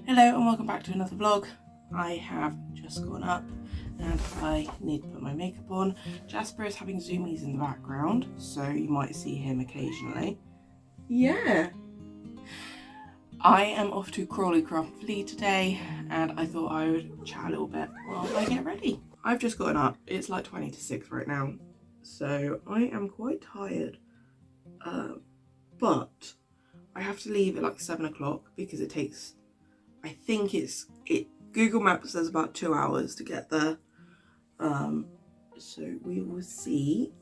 Hello and welcome back to another vlog. I have just gone up and I need to put my makeup on. Jasper is having zoomies in the background, so you might see him occasionally. Yeah. I am off to Crawley Craft Flea today and I thought I would chat a little bit while I get ready. I've just gotten up. It's like 20 to 6 right now, so I am quite tired. But I have to leave at like 7 o'clock because it takes, I think Google Maps says about 2 hours to get there. So we will see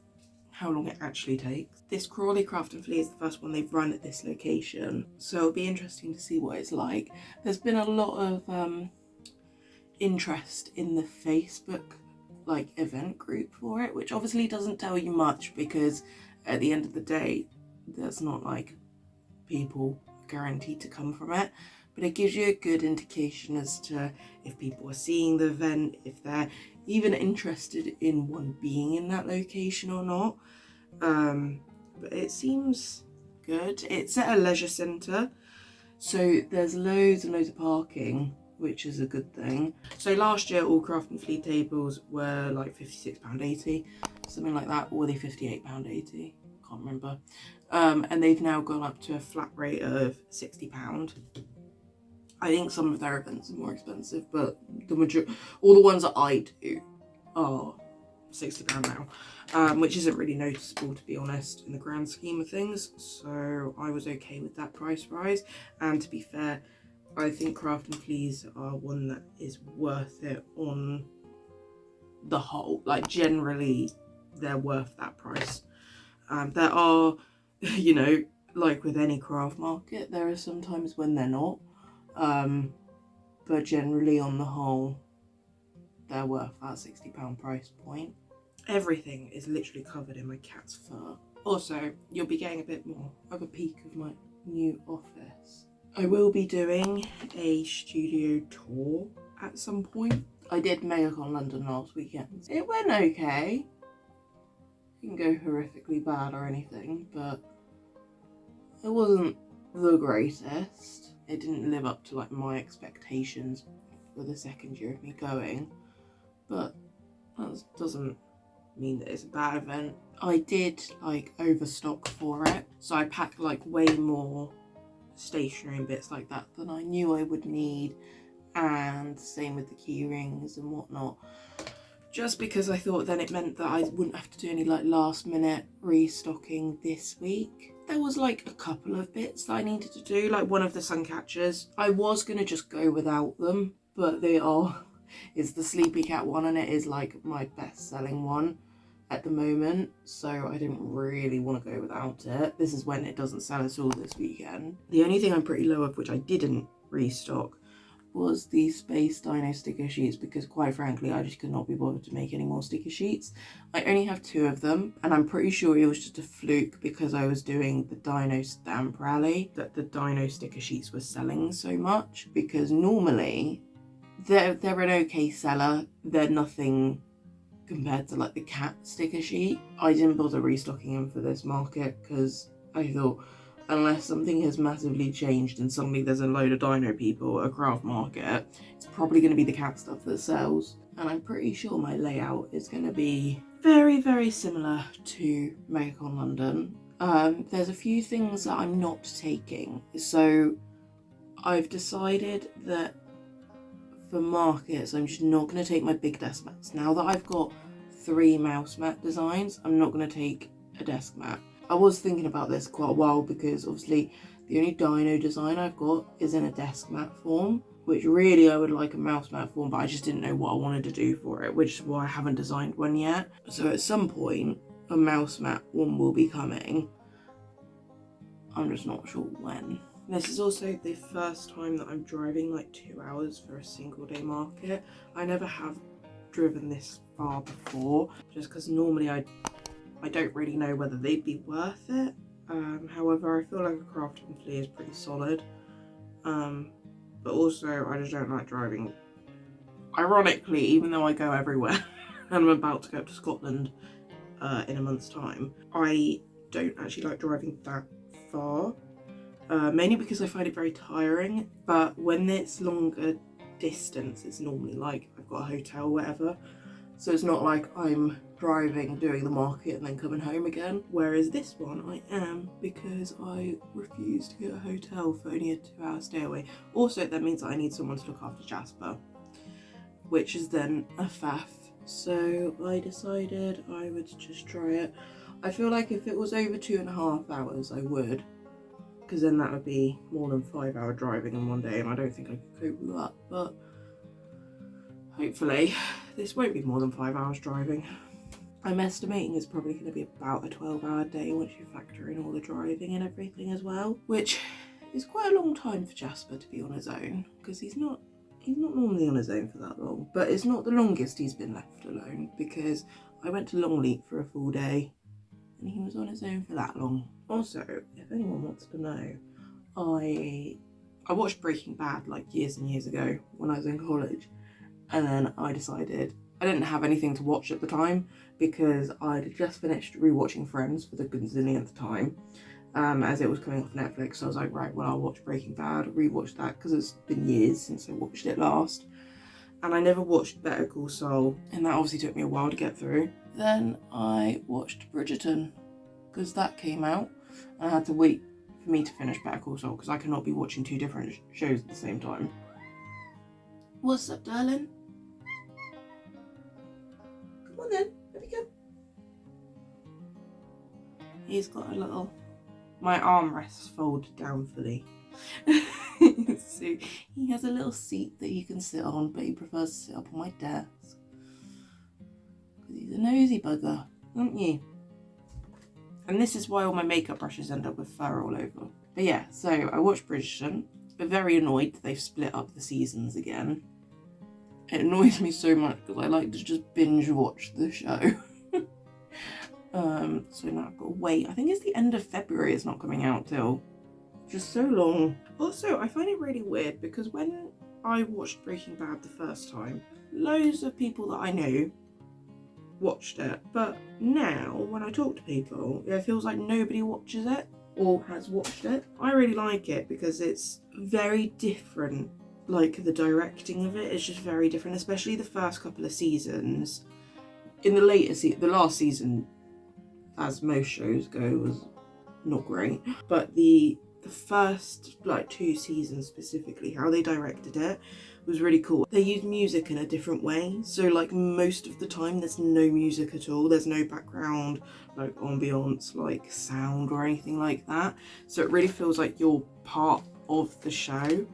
how long it actually takes. This Crawley Craft Flea is the first one they've run at this location, so it'll be interesting to see what it's like. There's been a lot of interest in the Facebook event group for it, which obviously doesn't tell you much because at the end of the day, there's not people guaranteed to come from it. But it gives you a good indication as to if people are seeing the event, if they're even interested in one being in that location or not. But it seems good. It's at a leisure centre, so there's loads and loads of parking, which is a good thing. So last year, all Craft and Flea tables were like £56.80, something like that, or are they £58.80? Can't remember. And they've now gone up to a flat rate of £60. I think some of their events are more expensive, but all the ones that I do are £60 now, which isn't really noticeable, to be honest, in the grand scheme of things. So I was okay with that price rise. And to be fair, I think Craft and Fleas are one that is worth it on the whole. Generally, they're worth that price. There are, like with any craft market, there are some times when they're not. But generally on the whole, they're worth that £60 price point. Everything is literally covered in my cat's fur. Also, you'll be getting a bit more of a peek of my new office. I will be doing a studio tour at some point. I did Mayocon London last weekend. It went okay. It didn't go horrifically bad or anything, but it wasn't the greatest. It didn't live up to my expectations for the second year of me going, but that doesn't mean that it's a bad event. I did overstock for it, so I packed way more stationery and bits like that than I knew I would need, and same with the key rings and whatnot, just because I thought then it meant that I wouldn't have to do any last minute restocking this week. There was a couple of bits that I needed to do, one of the sun catchers. I was going to just go without them, but it's the Sleepy Cat one and it is my best selling one at the moment, so I didn't really want to go without it. This is when it doesn't sell at all this weekend. The only thing I'm pretty low of, which I didn't restock, was the Space Dino sticker sheets, because quite frankly I just could not be bothered to make any more sticker sheets. I only have 2 of them, and I'm pretty sure it was just a fluke because I was doing the Dino stamp rally that the Dino sticker sheets were selling so much, because normally they're an okay seller. They're nothing compared to the cat sticker sheet. I didn't bother restocking them for this market because I thought, unless something has massively changed and suddenly there's a load of dino people at a craft market, it's probably going to be the cat stuff that sells. And I'm pretty sure my layout is going to be very, very similar to Mayocon London. There's a few things that I'm not taking. So I've decided that for markets, I'm just not going to take my big desk mats. Now that I've got 3 mouse mat designs, I'm not going to take a desk mat. I was thinking about this quite a while because obviously the only dino design I've got is in a desk mat form, which really I would like a mouse mat form, but I just didn't know what I wanted to do for it, which is why I haven't designed one yet. So at some point, a mouse mat one will be coming. I'm just not sure when. This is also the first time that I'm driving 2 hours for a single day market. I never have driven this far before, just because normally I don't really know whether they'd be worth it. However, I feel like a Craft and Flea is pretty solid. But also, I just don't like driving. Ironically, even though I go everywhere, and I'm about to go to Scotland in a month's time, I don't actually like driving that far. mainly because I find it very tiring. But when it's longer distance, it's normally like I've got a hotel or whatever, so it's not like I'm driving, doing the market and then coming home again. Whereas this one I am, because I refuse to get a hotel for only a 2-hour stay away. Also, that means that I need someone to look after Jasper, which is then a faff. So I decided I would just try it. I feel like if it was over 2.5 hours, I would, because then that would be more than 5-hour driving in one day, and I don't think I could cope with that. But hopefully this won't be more than 5 hours driving. I'm estimating it's probably going to be about a 12-hour day once you factor in all the driving and everything as well, which is quite a long time for Jasper to be on his own, because he's not normally on his own for that long. But it's not the longest he's been left alone, because I went to Longleat for a full day and he was on his own for that long. Also, if anyone wants to know, I watched Breaking Bad like years and years ago when I was in college, and then I decided I didn't have anything to watch at the time because I'd just finished rewatching Friends for the gazillionth time, as it was coming off Netflix. So I was like, right, well, I'll watch Breaking Bad, rewatch that, because it's been years since I watched it last. And I never watched Better Call Saul, and that obviously took me a while to get through. Then I watched Bridgerton, because that came out, and I had to wait for me to finish Better Call Saul, because I cannot be watching 2 different shows at the same time. What's up, darling? Come on then, let me go. He's got a little... My armrests fold down fully. So he has a little seat that he can sit on, but he prefers to sit up on my desk. Because he's a nosy bugger, aren't you? And this is why all my makeup brushes end up with fur all over. But yeah, so I watched Bridgerton. I'm very annoyed that they've split up the seasons again. It annoys me so much because I like to just binge watch the show. So now I've got to wait. I think it's the end of February it's not coming out till. Just so long. Also, I find it really weird because when I watched Breaking Bad the first time, loads of people that I knew watched it. But now, when I talk to people, it feels like nobody watches it or has watched it. I really like it because it's very different. Like, the directing of it is just very different, especially the first couple of seasons. In the the last season, as most shows go, was not great. But the first, like, 2 seasons specifically, how they directed it was really cool. They used music in a different way. So, like, most of the time, there's no music at all. There's no background, like, ambience, like, sound or anything like that. So it really feels like you're part of the show.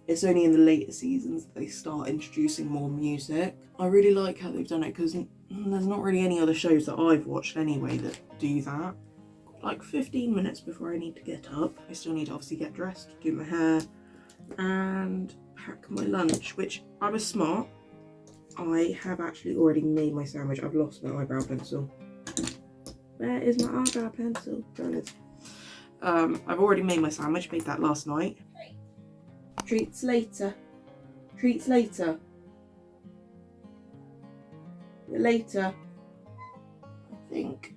It's only in the later seasons that they start introducing more music. I really like how they've done it because there's not really any other shows that I've watched anyway that do that. Like 15 minutes before I need to get up. I still need to obviously get dressed, do my hair, and pack my lunch, which I was smart. I have actually already made my sandwich. I've lost my eyebrow pencil. Where is my eyebrow pencil? There it is. I've already made my sandwich, made that last night. Treats later. Treats later. Later. I think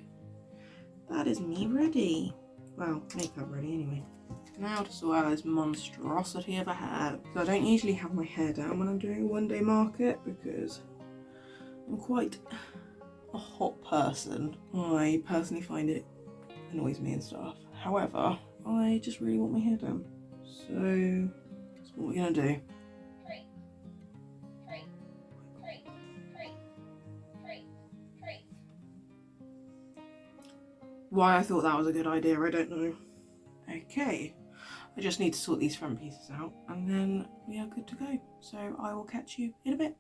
that is me ready. Well, makeup ready anyway. Now to sort out this monstrosity of a hair. So I don't usually have my hair down when I'm doing a one-day market because I'm quite a hot person. I personally find it annoys me and stuff. However, I just really want my hair down. So that's what we're gonna do. Why I thought that was a good idea, I don't know. Okay, I just need to sort these front pieces out and then we are good to go. So I will catch you in a bit.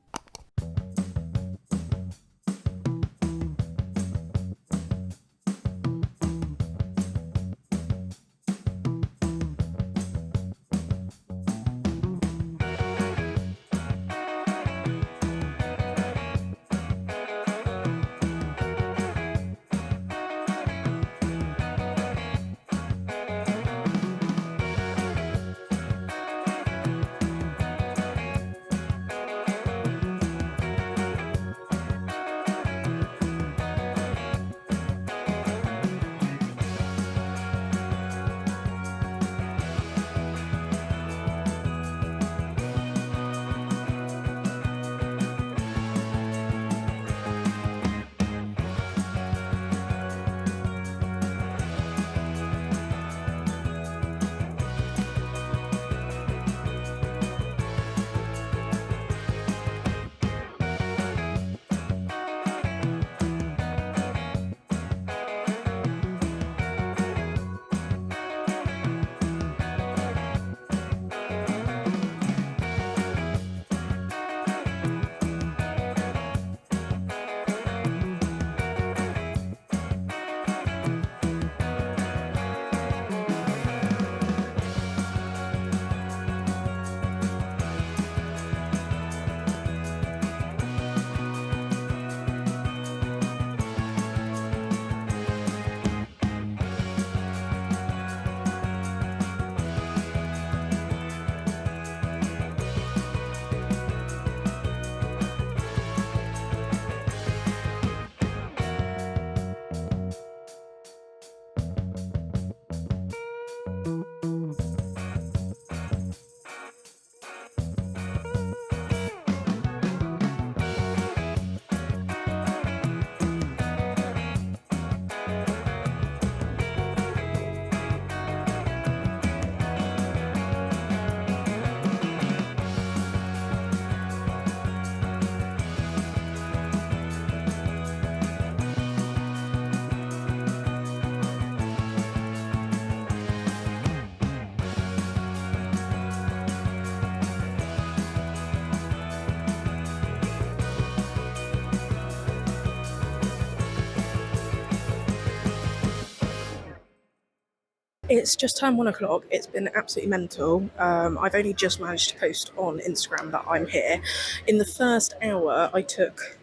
It's just turned 1 o'clock. It's been absolutely mental. I've only just managed to post on Instagram that I'm here. In the first hour, I took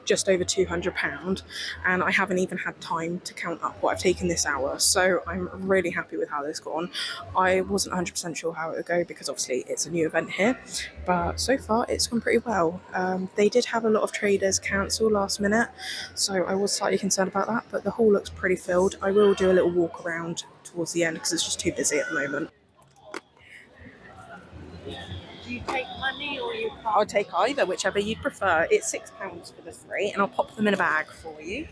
just over £200, and I haven't even had time to count up what I've taken this hour. So I'm really happy with how this gone. I wasn't 100% sure how it would go because obviously it's a new event here, but so far it's gone pretty well. They did have a lot of traders cancel last minute, so I was slightly concerned about that, but the hall looks pretty filled. I will do a little walk around towards the end because it's just too busy at the moment. Do you take money or you can't? I'll take either, whichever you'd prefer. It's £6 for the 3, and I'll pop them in a bag for you.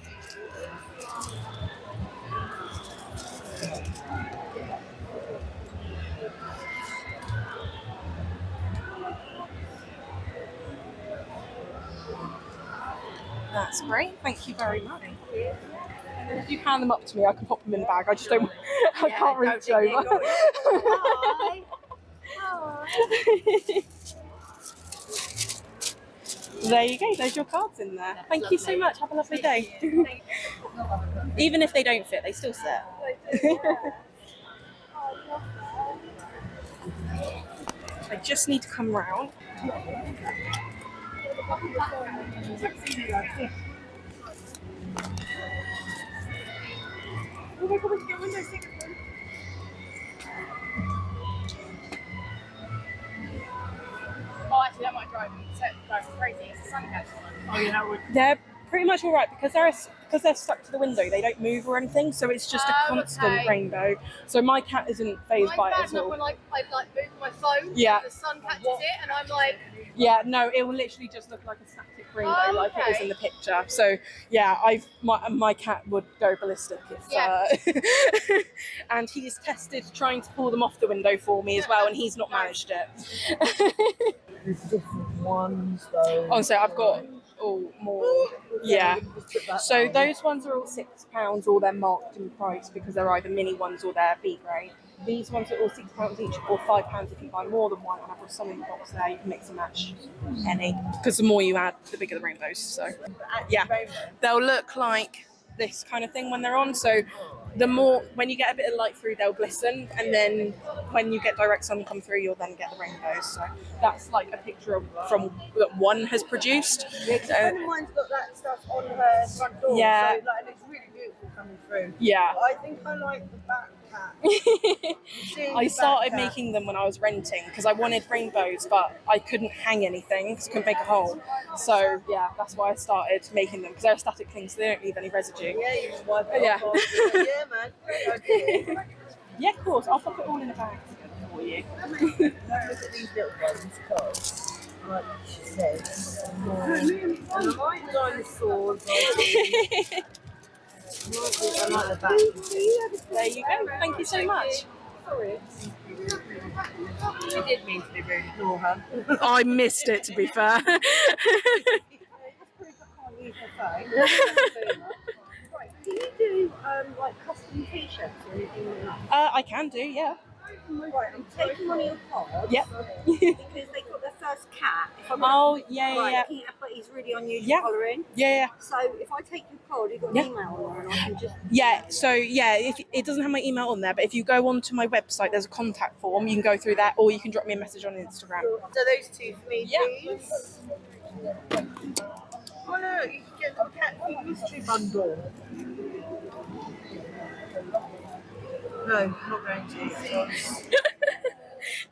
That's great, thank you very much. If you hand them up to me, I can pop them in the bag. I just don't, I can't reach over. Hi. Hi. There you go, there's your cards in there. Thank you so much, have a lovely day. Even if they don't fit, they still sit. I just need to come round. Oh, actually, that might drive crazy. It's a sun catcher. Oh, yeah, that would. They're pretty much all right because they're stuck to the window. They don't move or anything, so it's just a constant rainbow. So my cat isn't phased by it at all. When I like move my phone, Yeah. the sun catches it, and I'm like. Yeah, no, it will literally just look like a static rainbow, like it is in the picture. So yeah, my cat would go ballistic if. And he's tested trying to pull them off the window for me as well, and he's not managed it. There's different ones though. Oh, so I've got more. Yeah. So those ones are all £6, or they're marked in price because they're either mini ones or they're B grade. These ones are all £6 each, or £5 if you buy more than one. And I've got some in the box there. You can mix and match any, because the more you add, the bigger the rainbows. So yeah, they'll look like this kind of thing when they're on. So the more, when you get a bit of light through, they'll glisten, and then when you get direct sun come through, you'll then get the rainbows. So that's like a picture from that one has produced. Yeah, because a friend of mine's got that stuff on her front door. Yeah. So like, it's really beautiful coming through. Yeah. But I think I like the back cat. I started making them when I was renting because I wanted rainbows, but I couldn't hang anything because I couldn't make a hole. So yeah, that's why I started making them, because they're a static thing, so they don't leave any residue. Yeah, you just wipe it off. Yeah, man. Great idea. Yeah, of course. I'll pop it all in a bag for you. Look at these little ones, because, like she says, and I like dinosaurs. I like the back. There you go. Thank you so much. Sorry. She did mean to be rude. Ignore her. I missed it, to be fair. Right, can you do like custom t-shirts or anything like that? I can do, yeah. Right, I'm taking one of your cards. Yep. Because they got their first cat. Oh, yeah. But he's really unusual colouring. Yeah. So if I take your card, you've got an email on, and I can just. Yeah. So yeah, if it doesn't have my email on there, but if you go onto my website, there's a contact form. You can go through that, or you can drop me a message on Instagram. So those two for me, please. Oh no, you can get the cat food mystery bundle. No, not going to.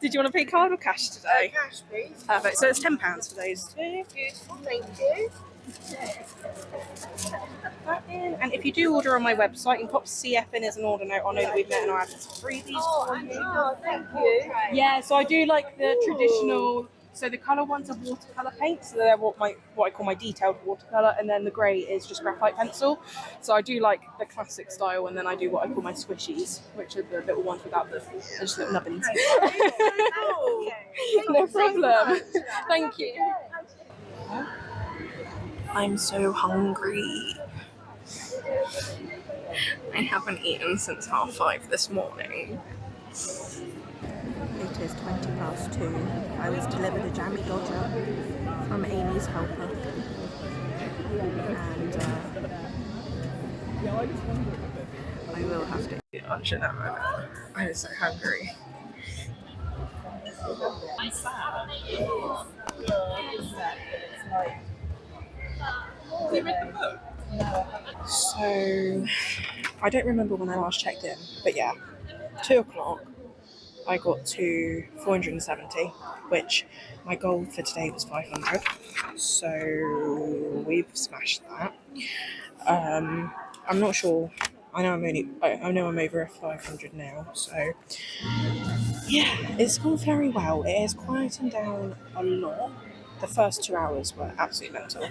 Did you want to pay card or cash today? Cash, please. Perfect. So it's £10 for those two. Beautiful, thank you. That in. And if you do order on my website, you can pop CF in as an order note. I know that we've met and I have freebies for you. Oh, thank you. Yeah, so I do like the traditional. So the colour ones are watercolour paint, so they're what I call my detailed watercolour, and then the grey is just graphite pencil. So I do like the classic style, and then I do what I call my squishies, which are the little ones without the just little nubbins. No problem. Thank you. I'm so hungry. I haven't eaten since 5:30 this morning. It is 2:20. I was delivered a jammy dodger from Amy's helper, and I will have to. punch in that moment. I was so hungry. So, I don't remember when I last checked in, but yeah, 2 o'clock. I got to 470, which my goal for today was 500. So we've smashed that. I'm not sure. I know I'm over 500 now. So yeah, it's gone very well. It has quietened down a lot. The first 2 hours were absolutely mental.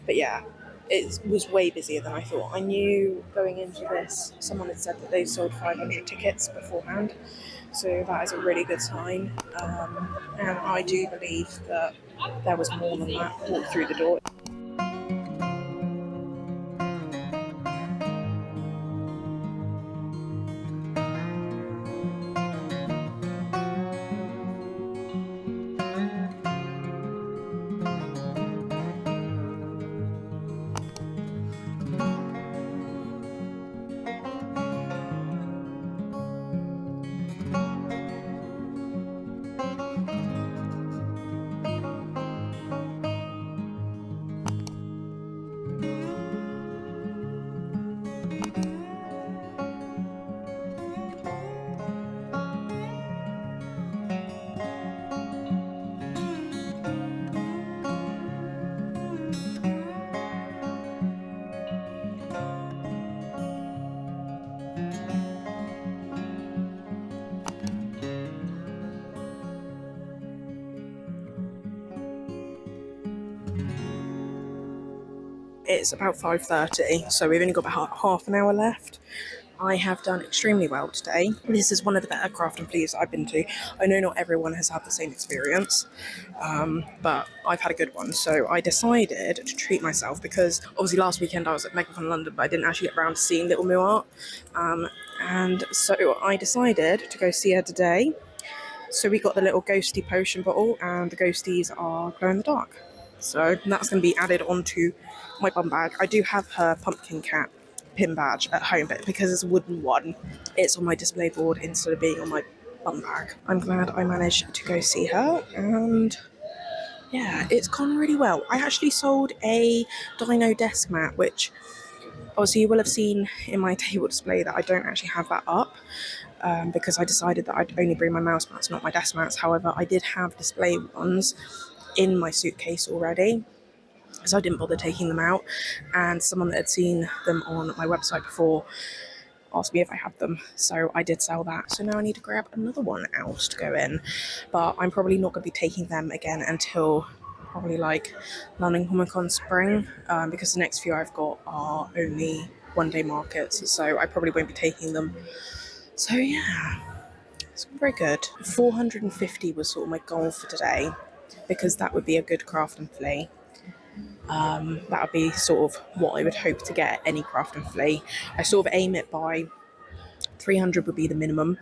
But yeah, it was way busier than I thought. I knew going into this, someone had said that they sold 500 tickets beforehand, so that is a really good sign. And I do believe that there was more than that walked through the door. It's about 5:30, so we've only got about half an hour left. I have done extremely well today. This is one of the better craft and fleas I've been to. I know not everyone has had the same experience, but I've had a good one. So I decided to treat myself because obviously last weekend I was at Megafon London, but I didn't actually get around to seeing Little Moo Art. And so I decided to go see her today. So we got the little ghosty potion bottle, and the ghosties are glow in the dark. So that's going to be added onto my bum bag. I do have her pumpkin cat pin badge at home, but because it's a wooden one, it's on my display board instead of being on my bum bag. I'm glad I managed to go see her, and yeah, it's gone really well. I actually sold a dino desk mat, which obviously you will have seen in my table display that I don't actually have that up. Because I decided that I'd only bring my mouse mats, not my desk mats. However, I did have display ones in my suitcase already, so I didn't bother taking them out. And someone that had seen them on my website before asked me if I had them, so I did sell that. So now I need to grab another one out to go in, but I'm probably not going to be taking them again until probably like London Comic Con spring, because the next few I've got are only one-day markets, so I probably won't be taking them. So yeah, it's very good. 450 was sort of my goal for today, because that would be a good craft and flea. That would be sort of what I would hope to get at any craft and flea. I sort of aim it by 300 would be the minimum,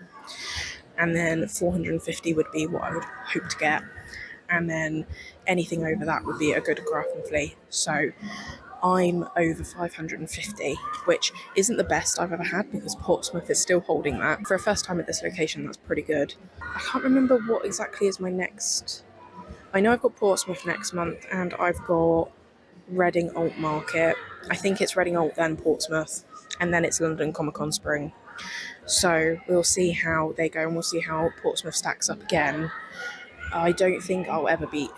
and then 450 would be what I would hope to get, and then anything over that would be a good craft and flea. So I'm over 550, which isn't the best I've ever had because Portsmouth is still holding that. For a first time at this location, that's pretty good. I can't remember what exactly is my next... I know I've got Portsmouth next month, and I've got Reading Alt Market. I think it's Reading Alt, then Portsmouth, and then it's London Comic Con Spring. So we'll see how they go, and we'll see how Portsmouth stacks up again. I don't think I'll ever beat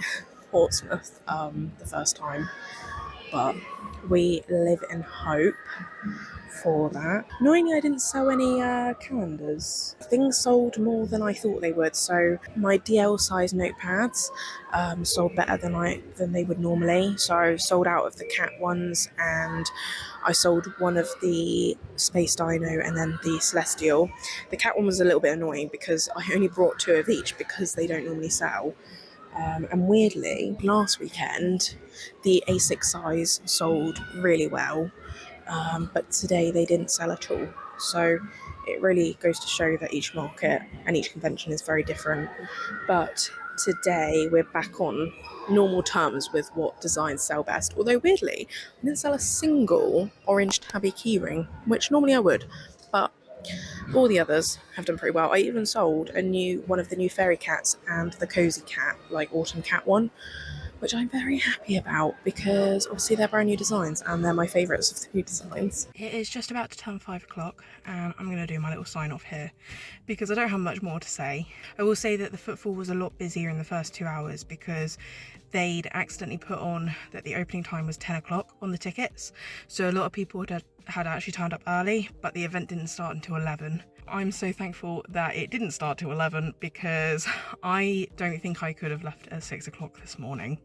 Portsmouth the first time, but we live in hope for that. Annoyingly, I didn't sell any calendars. Things sold more than I thought they would. So my DL size notepads sold better than they would normally. So I sold out of the cat ones, and I sold one of the Space Dino and then the Celestial. The cat one was a little bit annoying because I only brought 2 of each because they don't normally sell. And weirdly, last weekend, the A6 size sold really well, but today they didn't sell at all. So it really goes to show that each market and each convention is very different. But today we're back on normal terms with what designs sell best. Although weirdly, I didn't sell a single orange tabby keyring, which normally I would. But All the others have done pretty well. I even sold one of the new fairy cats and the cozy cat, like autumn cat one, which I'm very happy about because obviously they're brand new designs and they're my favourites of the new designs. It is just about to turn 5 o'clock and I'm going to do my little sign off here because I don't have much more to say. I will say that the footfall was a lot busier in the first 2 hours because they'd accidentally put on that the opening time was 10 o'clock on the tickets. So a lot of people had actually turned up early, but the event didn't start until 11. I'm so thankful that it didn't start till 11 because I don't think I could have left at 6 o'clock this morning.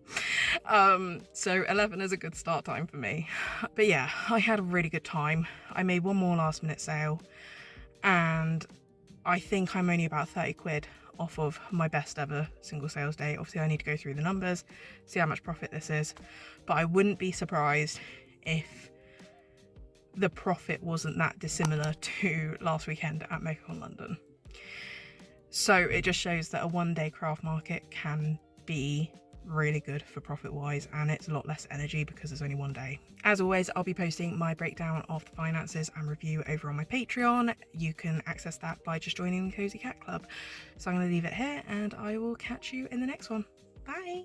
So 11 is a good start time for me. But yeah, I had a really good time. I made one more last minute sale and I think I'm only about 30 quid off of my best ever single sales day. Obviously I need to go through the numbers, see how much profit this is, but I wouldn't be surprised if the profit wasn't that dissimilar to last weekend at MoCon London. So it just shows that a one-day craft market can be really good for profit wise, and it's a lot less energy because there's only one day. As always, I'll be posting my breakdown of the finances and review over on my Patreon. You can access that by just joining the Cozy Cat Club. So I'm going to leave it here and I will catch you in the next one. Bye!